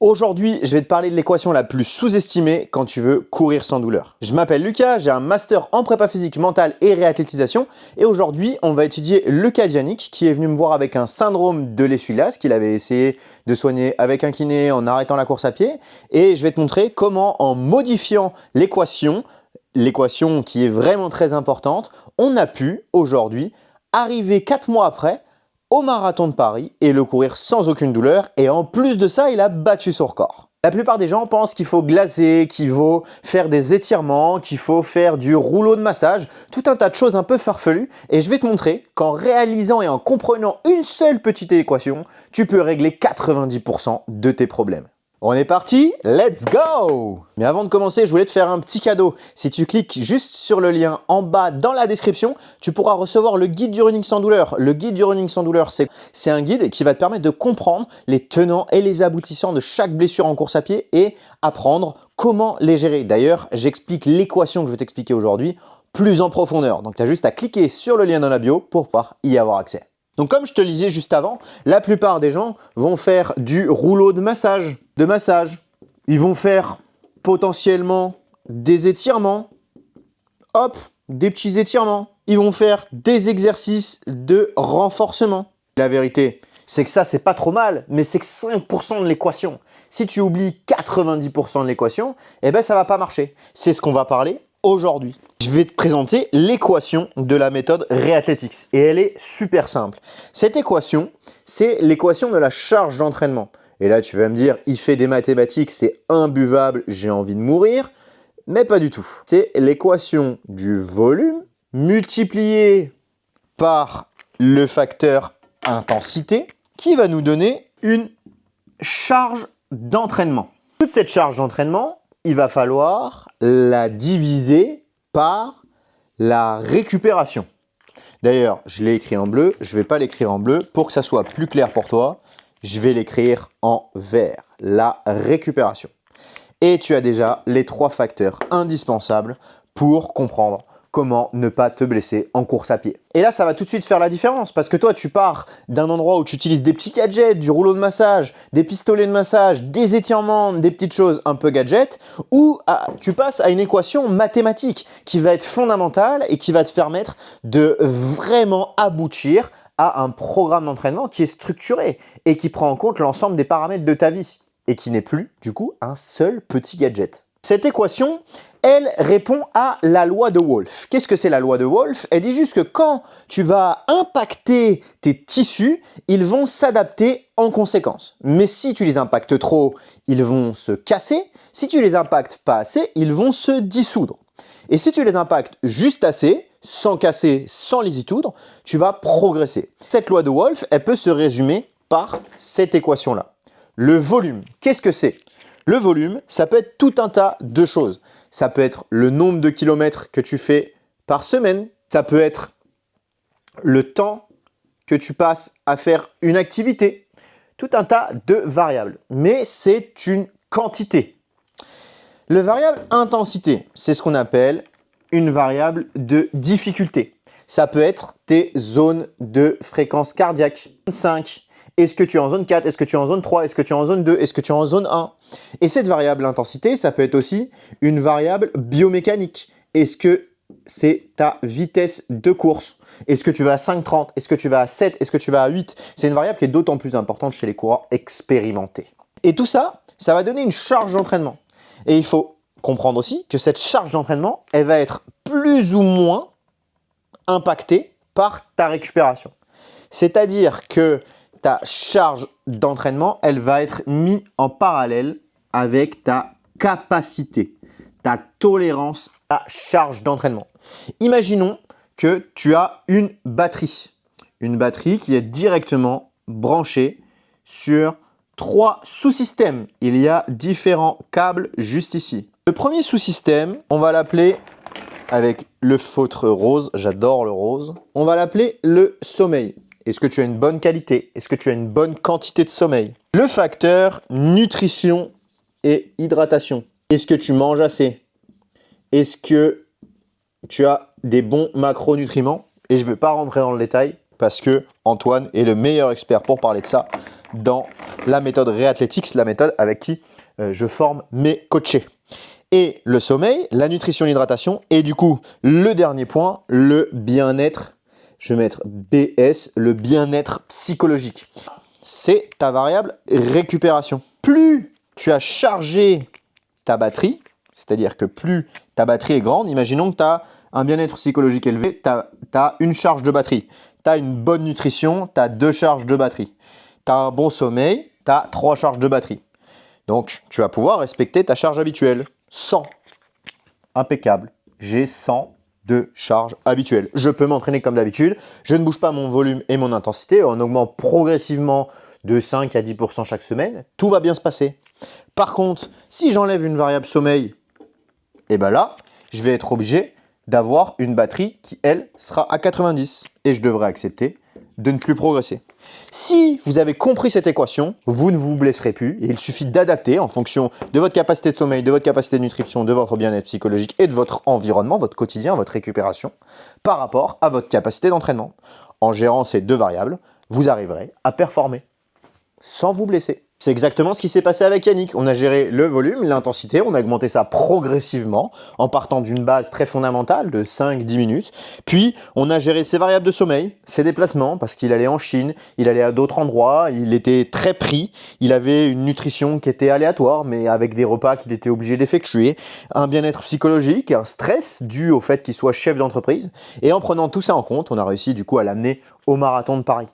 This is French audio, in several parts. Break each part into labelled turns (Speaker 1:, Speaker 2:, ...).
Speaker 1: Aujourd'hui, je vais te parler de l'équation la plus sous-estimée quand tu veux courir sans douleur. Je m'appelle Lucas, j'ai un master en prépa physique mentale et réathlétisation et aujourd'hui, on va étudier le cas d'Yannick qui est venu me voir avec un syndrome de l'essuie-glace qu'il avait essayé de soigner avec un kiné en arrêtant la course à pied et je vais te montrer comment en modifiant l'équation qui est vraiment très importante, on a pu aujourd'hui arriver 4 mois après au marathon de Paris et le courir sans aucune douleur et en plus de ça, il a battu son record. La plupart des gens pensent qu'il faut glacer, qu'il faut faire des étirements, qu'il faut faire du rouleau de massage, tout un tas de choses un peu farfelues et je vais te montrer qu'en réalisant et en comprenant une seule petite équation, tu peux régler 90% de tes problèmes. On est parti, let's go! Mais avant de commencer, je voulais te faire un petit cadeau. Si tu cliques juste sur le lien en bas dans la description, tu pourras recevoir le guide du running sans douleur. Le guide du running sans douleur, c'est un guide qui va te permettre de comprendre les tenants et les aboutissants de chaque blessure en course à pied et apprendre comment les gérer. D'ailleurs, j'explique l'équation que je vais t'expliquer aujourd'hui plus en profondeur. Donc, tu as juste à cliquer sur le lien dans la bio pour pouvoir y avoir accès. Donc comme je te le disais juste avant, la plupart des gens vont faire du rouleau de massage. Ils vont faire potentiellement des étirements. Hop, des petits étirements. Ils vont faire des exercices de renforcement. La vérité, c'est que ça, c'est pas trop mal, mais c'est que 5% de l'équation. Si tu oublies 90% de l'équation, eh ben ça va pas marcher. C'est ce qu'on va parler aujourd'hui. Je vais te présenter l'équation de la méthode Reathletics et elle est super simple. Cette équation, c'est l'équation de la charge d'entraînement. Et là, tu vas me dire, il fait des mathématiques, c'est imbuvable, j'ai envie de mourir. Mais pas du tout. C'est l'équation du volume multiplié par le facteur intensité qui va nous donner une charge d'entraînement. Toute cette charge d'entraînement, il va falloir la diviser par la récupération. D'ailleurs, je l'ai écrit en bleu, je ne vais pas l'écrire en bleu. Pour que ça soit plus clair pour toi, je vais l'écrire en vert, la récupération. Et tu as déjà les 3 facteurs indispensables pour comprendre comment ne pas te blesser en course à pied. Et là, ça va tout de suite faire la différence parce que toi, tu pars d'un endroit où tu utilises des petits gadgets, du rouleau de massage, des pistolets de massage, des étirements, des petites choses un peu gadgets, ou tu passes à une équation mathématique qui va être fondamentale et qui va te permettre de vraiment aboutir à un programme d'entraînement qui est structuré et qui prend en compte l'ensemble des paramètres de ta vie et qui n'est plus, du coup, un seul petit gadget. Cette équation, elle répond à la loi de Wolff. Qu'est-ce que c'est la loi de Wolff? Elle dit juste que quand tu vas impacter tes tissus, ils vont s'adapter en conséquence. Mais si tu les impactes trop, ils vont se casser. Si tu les impactes pas assez, ils vont se dissoudre. Et si tu les impactes juste assez, sans casser, sans les dissoudre, tu vas progresser. Cette loi de Wolff, elle peut se résumer par cette équation-là. Le volume, qu'est-ce que c'est? Le volume, ça peut être tout un tas de choses. Ça peut être le nombre de kilomètres que tu fais par semaine. Ça peut être le temps que tu passes à faire une activité. Tout un tas de variables. Mais c'est une quantité. Le variable intensité, c'est ce qu'on appelle une variable de difficulté. Ça peut être tes zones de fréquence cardiaque. 5. Est-ce que tu es en zone 4? Est-ce que tu es en zone 3? Est-ce que tu es en zone 2? Est-ce que tu es en zone 1? Et cette variable intensité, ça peut être aussi une variable biomécanique. Est-ce que c'est ta vitesse de course? Est-ce que tu vas à 5,30? Est-ce que tu vas à 7? Est-ce que tu vas à 8? C'est une variable qui est d'autant plus importante chez les coureurs expérimentés. Et tout ça, ça va donner une charge d'entraînement. Et il faut comprendre aussi que cette charge d'entraînement, elle va être plus ou moins impactée par ta récupération. C'est-à-dire que ta charge d'entraînement, elle va être mise en parallèle avec ta capacité, ta tolérance à charge d'entraînement. Imaginons que tu as une batterie qui est directement branchée sur 3 sous-systèmes. Il y a différents câbles juste ici. Le premier sous-système, on va l'appeler avec le feutre rose, j'adore le rose, on va l'appeler le sommeil. Est-ce que tu as une bonne qualité? Est-ce que tu as une bonne quantité de sommeil? Le facteur nutrition et hydratation. Est-ce que tu manges assez? Est-ce que tu as des bons macronutriments? Et je ne vais pas rentrer dans le détail parce que Antoine est le meilleur expert pour parler de ça dans la méthode Reathletics, la méthode avec qui je forme mes coachés. Et le sommeil, la nutrition, l'hydratation et du coup, le dernier point, le bien-être. Je vais mettre BS, le bien-être psychologique. C'est ta variable récupération. Plus tu as chargé ta batterie, c'est-à-dire que plus ta batterie est grande, imaginons que tu as un bien-être psychologique élevé, tu as une charge de batterie. Tu as une bonne nutrition, tu as 2 charges de batterie. Tu as un bon sommeil, tu as 3 charges de batterie. Donc, tu vas pouvoir respecter ta charge habituelle. 100. Impeccable. J'ai 100 de charge habituelle. Je peux m'entraîner comme d'habitude. Je ne bouge pas mon volume et mon intensité. On augmente progressivement de 5 à 10% chaque semaine. Tout va bien se passer. Par contre, si j'enlève une variable sommeil, et bien là, je vais être obligé d'avoir une batterie qui, elle, sera à 90. Et je devrais accepter de ne plus progresser. Si vous avez compris cette équation, vous ne vous blesserez plus. Et il suffit d'adapter en fonction de votre capacité de sommeil, de votre capacité de nutrition, de votre bien-être psychologique et de votre environnement, votre quotidien, votre récupération, par rapport à votre capacité d'entraînement. En gérant ces 2 variables, vous arriverez à performer sans vous blesser. C'est exactement ce qui s'est passé avec Yannick. On a géré le volume, l'intensité, on a augmenté ça progressivement en partant d'une base très fondamentale de 5-10 minutes. Puis, on a géré ses variables de sommeil, ses déplacements, parce qu'il allait en Chine, il allait à d'autres endroits, il était très pris, il avait une nutrition qui était aléatoire, mais avec des repas qu'il était obligé d'effectuer, un bien-être psychologique, un stress dû au fait qu'il soit chef d'entreprise. Et en prenant tout ça en compte, on a réussi du coup à l'amener au marathon de Paris.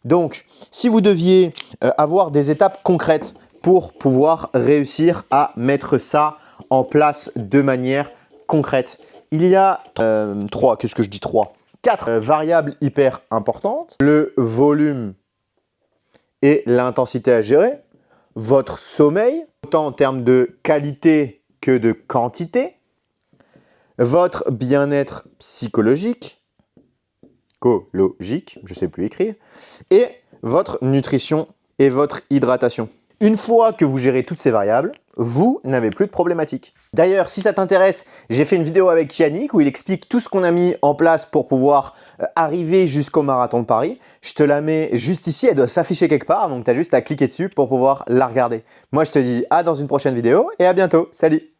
Speaker 1: Donc, si vous deviez avoir des étapes concrètes pour pouvoir réussir à mettre ça en place de manière concrète, il y a 4 variables hyper importantes. Le volume et l'intensité à gérer, votre sommeil, autant en termes de qualité que de quantité, votre bien-être psychologique, je ne sais plus écrire, et votre nutrition et votre hydratation. Une fois que vous gérez toutes ces variables, vous n'avez plus de problématique. D'ailleurs, si ça t'intéresse, j'ai fait une vidéo avec Yannick où il explique tout ce qu'on a mis en place pour pouvoir arriver jusqu'au marathon de Paris. Je te la mets juste ici, elle doit s'afficher quelque part, donc tu as juste à cliquer dessus pour pouvoir la regarder. Moi, je te dis à dans une prochaine vidéo et à bientôt. Salut!